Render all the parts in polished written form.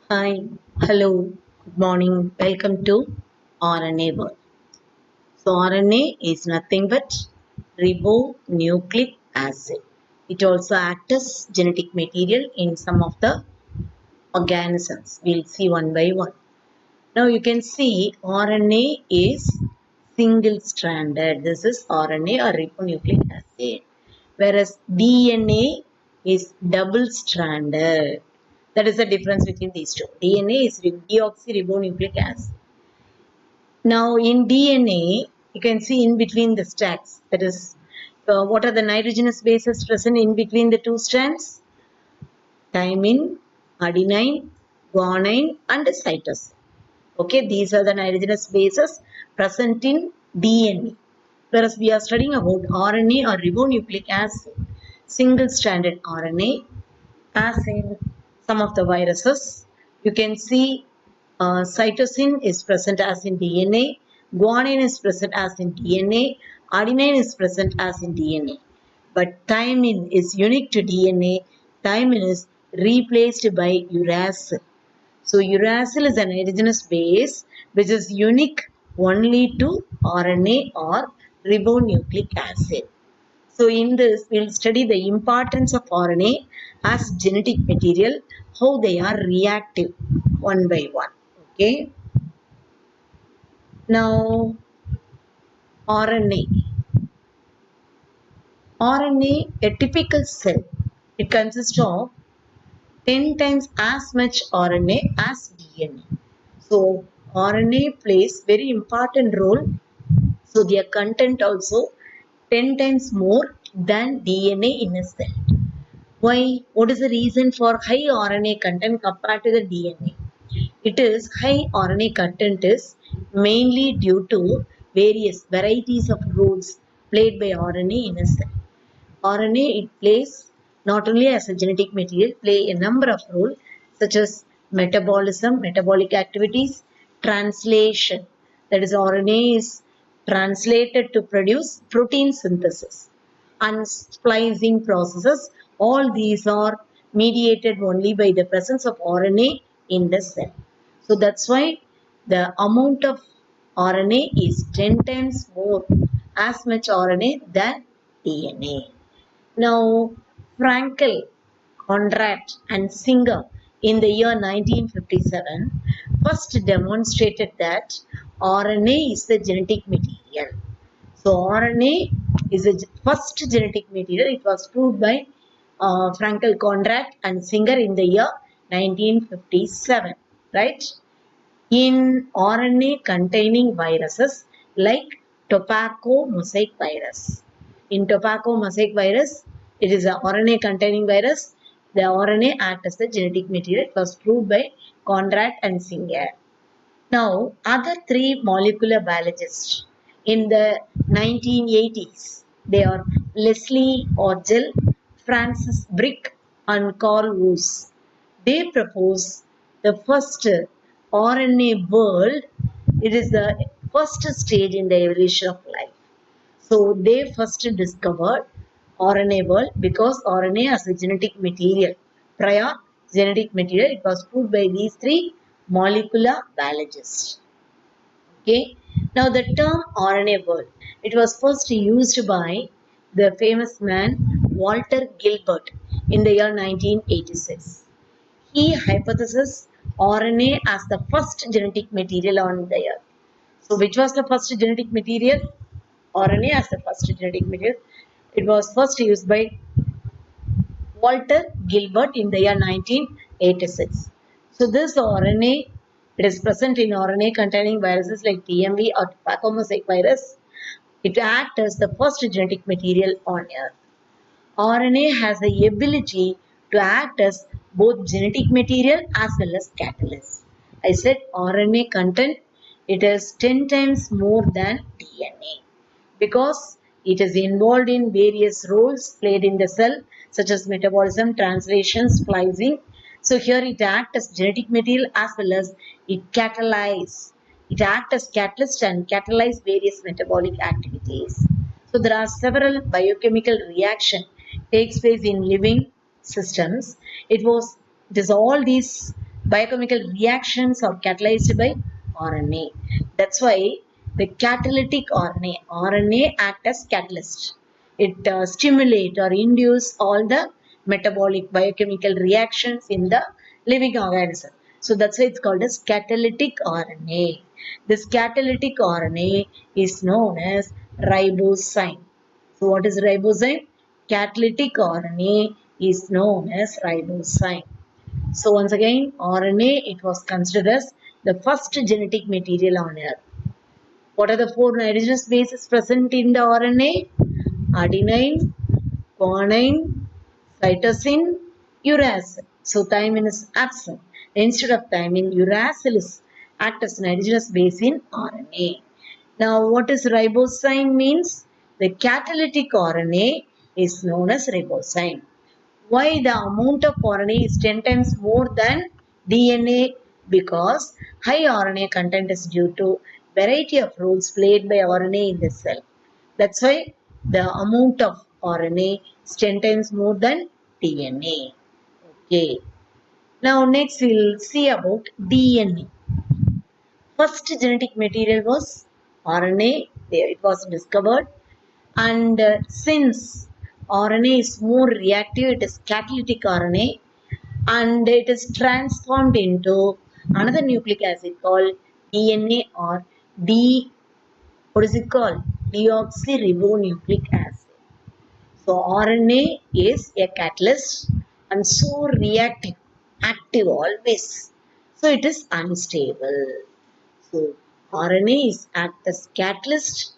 Hi, hello, good morning, welcome to RNA World. So, RNA is nothing but ribonucleic acid. It also acts as genetic material in some of the organisms. We'll see one by one. Now, you can see RNA is single stranded. This is RNA or ribonucleic acid. Whereas DNA is double stranded. That is the difference between these two. DNA is deoxyribonucleic acid. Now in DNA, you can see in between the stacks. That is, what are the nitrogenous bases present in between the two strands? Thymine, adenine, guanine, and cytosine. Okay, these are the nitrogenous bases present in DNA. Whereas we are studying about RNA or ribonucleic acid, single-stranded RNA, as in some of the viruses. You can see cytosine is present as in DNA, guanine is present as in DNA, adenine is present as in DNA. But thymine is unique to DNA. Thymine is replaced by uracil. So uracil is a nitrogenous base which is unique only to RNA or ribonucleic acid. So in this, we'll study the importance of RNA as genetic material, how they are reactive one by one. Okay. Now, RNA. RNA, a typical cell, it consists of 10 times as much RNA as DNA. So, RNA plays very important role. So, their content also 10 times more than DNA in a cell. Why? What is the reason for high RNA content compared to the DNA? It is high RNA content is mainly due to various varieties of roles played by RNA in a cell. RNA it plays not only as a genetic material, play a number of roles such as metabolism, metabolic activities, translation. That is RNA is translated to produce protein synthesis and splicing processes. All these are mediated only by the presence of RNA in the cell. So that's why the amount of RNA is 10 times more as much RNA than DNA. Now, Frankel, Conrad, and Singer in the year 1957 first demonstrated that RNA is the genetic material. So, RNA is the first genetic material. It was proved by Frankel, Conrad, and Singer in the year 1957, right? In RNA containing viruses like tobacco mosaic virus. In tobacco mosaic virus, it is a RNA containing virus. The RNA acts as the genetic material. It was proved by Conrad and Singer. Now, other three molecular biologists in the 1980s, they are Leslie Orgel, Francis Crick, and Carl Woese. They propose the first RNA world. It is the first stage in the evolution of life. So they first discovered RNA world because RNA as a genetic material. Prior genetic material, it was proved by these three molecular biologists. Okay. Now the term RNA world, it was first used by the famous man Walter Gilbert in the year 1986. He hypothesized RNA as the first genetic material on the earth. So which was the first genetic material? RNA as the first genetic material. It was first used by Walter Gilbert in the year 1986. So this RNA, it is present in RNA containing viruses like TMV or tobacco mosaic virus. It acts as the first genetic material on Earth. RNA has the ability to act as both genetic material as well as catalyst. I said RNA content, it is 10 times more than DNA because it is involved in various roles played in the cell such as metabolism, translation, splicing. So here it acts as genetic material as well as it catalyzes. It acts as catalyst and catalyze various metabolic activities. So there are several biochemical reaction takes place in living systems. It is all these Biochemical reactions are catalyzed by RNA. That's why the catalytic RNA act as catalyst. It stimulate or induce all the metabolic biochemical reactions in the living organism. So that's why it's called as catalytic RNA. This catalytic RNA is known as ribosome. So what is ribosome? Catalytic RNA is known as ribosome. So once again, RNA, it was considered as the first genetic material on Earth. What are the four nitrogenous bases present in the RNA? Adenine, guanine, cytosine, uracil. So thymine is absent. Instead of thymine, uracil is act as nitrogenous base in RNA. Now what is ribosome means? The catalytic RNA is known as ribosome. Why the amount of RNA is 10 times more than DNA? Because high RNA content is due to variety of roles played by RNA in the cell. That's why the amount of RNA is 10 times more than DNA. Okay. Now next we'll see about DNA. First genetic material was RNA. It was discovered, and since RNA is more reactive, it is catalytic RNA, and it is transformed into another nucleic acid called DNA or D. What is it called? Deoxyribonucleic acid. So RNA is a catalyst and so reactive, active always. So it is unstable. So RNA is act as catalyst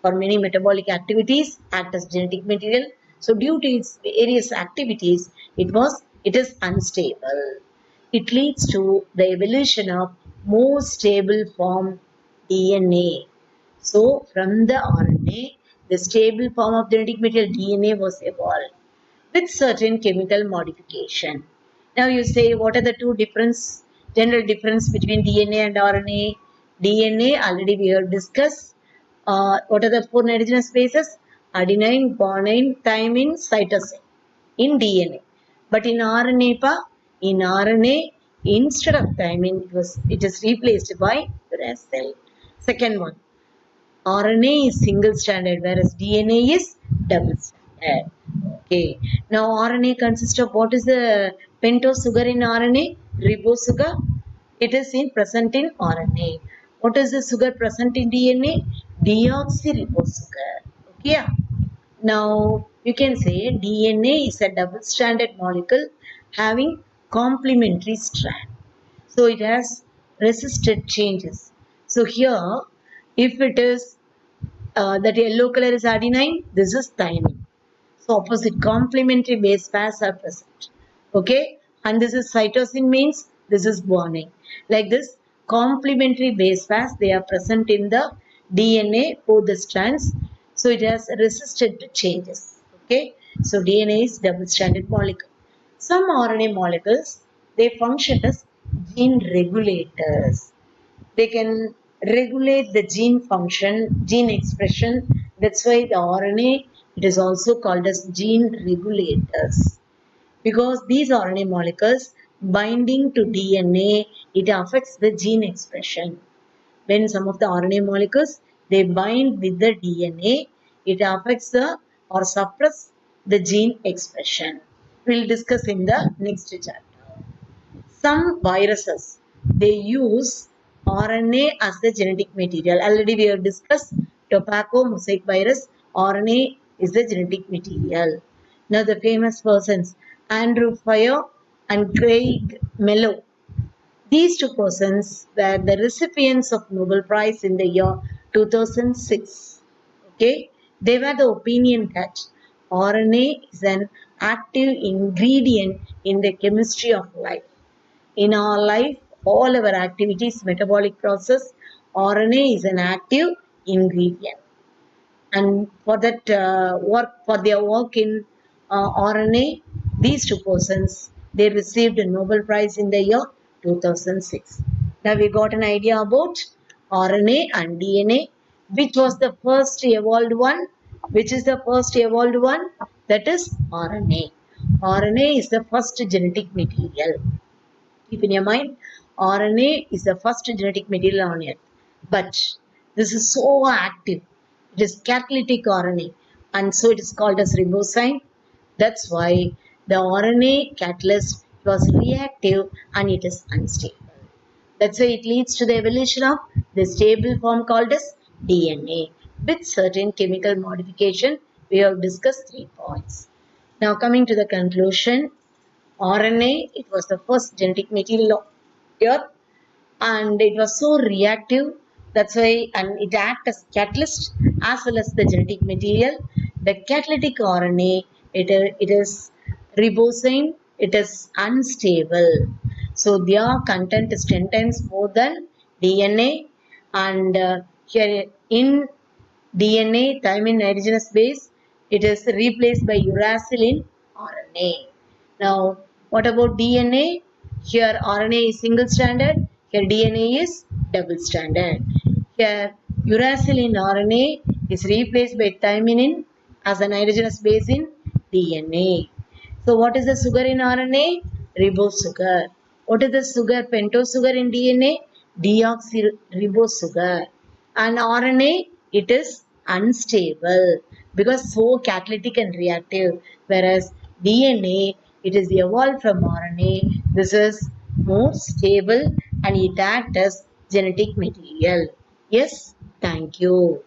for many metabolic activities, act as genetic material. So due to its various activities, it is unstable. It leads to the evolution of more stable form DNA. So from the RNA, the stable form of genetic material DNA was evolved with certain chemical modification. Now you say, what are the two general difference between DNA and RNA? DNA already we have discussed. What are the four nitrogenous bases? Adenine, guanine, thymine, cytosine in DNA. But in RNA, instead of thymine, it is replaced by uracil. Second one, RNA is single stranded, whereas DNA is double stranded. Okay. Now RNA consists of what is the pentose sugar in RNA? Ribose sugar. It is present in RNA. What is the sugar present in DNA? Deoxyribose sugar. Okay. Yeah. Now you can say DNA is a double stranded molecule having complementary strand. So it has resisted changes. So here, if it is that yellow color is adenine, this is thymine. So opposite complementary base pairs are present. Okay, and this is cytosine means this is guanine. Like this, complementary base pairs, they are present in the DNA, both the strands. So it has resisted to changes. Okay, so DNA is double stranded molecule. Some RNA molecules, they function as gene regulators. They can regulate the gene function, gene expression. That's why the RNA, it is also called as gene regulators. Because these RNA molecules binding to DNA, it affects the gene expression. When some of the RNA molecules, they bind with the DNA, it affects the or suppress the gene expression. We'll discuss in the next chapter. Some viruses, they use RNA as the genetic material. Already we have discussed tobacco mosaic virus. RNA is the genetic material. Now the famous persons, Andrew Fire and Craig Mello. These two persons were the recipients of Nobel Prize in the year 2006. Okay, they were the opinion that RNA is an active ingredient in the chemistry of life. In our life, all our activities, metabolic process, RNA is an active ingredient. And for that for their work in RNA, these two persons, they received a Nobel Prize in the year 2006. Now we got an idea about RNA and DNA. Which was the first evolved one? Which is the first evolved one? That is RNA. RNA is the first genetic material. Keep in your mind, RNA is the first genetic material on Earth. But this is so active. It is catalytic RNA, and so it is called as ribosome. That's why the RNA catalyst was reactive and it is unstable. That's why it leads to the evolution of the stable form called as DNA. With certain chemical modification, we have discussed 3 points. Now coming to the conclusion, RNA, it was the first genetic material of Earth and it was so reactive. That's why, and it acts as catalyst as well as the genetic material. The catalytic RNA, it is ribosome, it is unstable. So their content is 10 times more than DNA. And here in DNA, thymine nitrogenous base, it is replaced by uracil RNA. Now, what about DNA? Here RNA is single stranded, here DNA is double stranded. Here uracil RNA is replaced by thymine as a nitrogenous base in DNA. So what is the sugar in RNA? Ribose sugar. What is the sugar, pentose sugar in DNA? Deoxyribose sugar. And RNA, it is unstable because so catalytic and reactive. Whereas DNA, it is evolved from RNA. This is more stable and it acts as genetic material. Yes, thank you.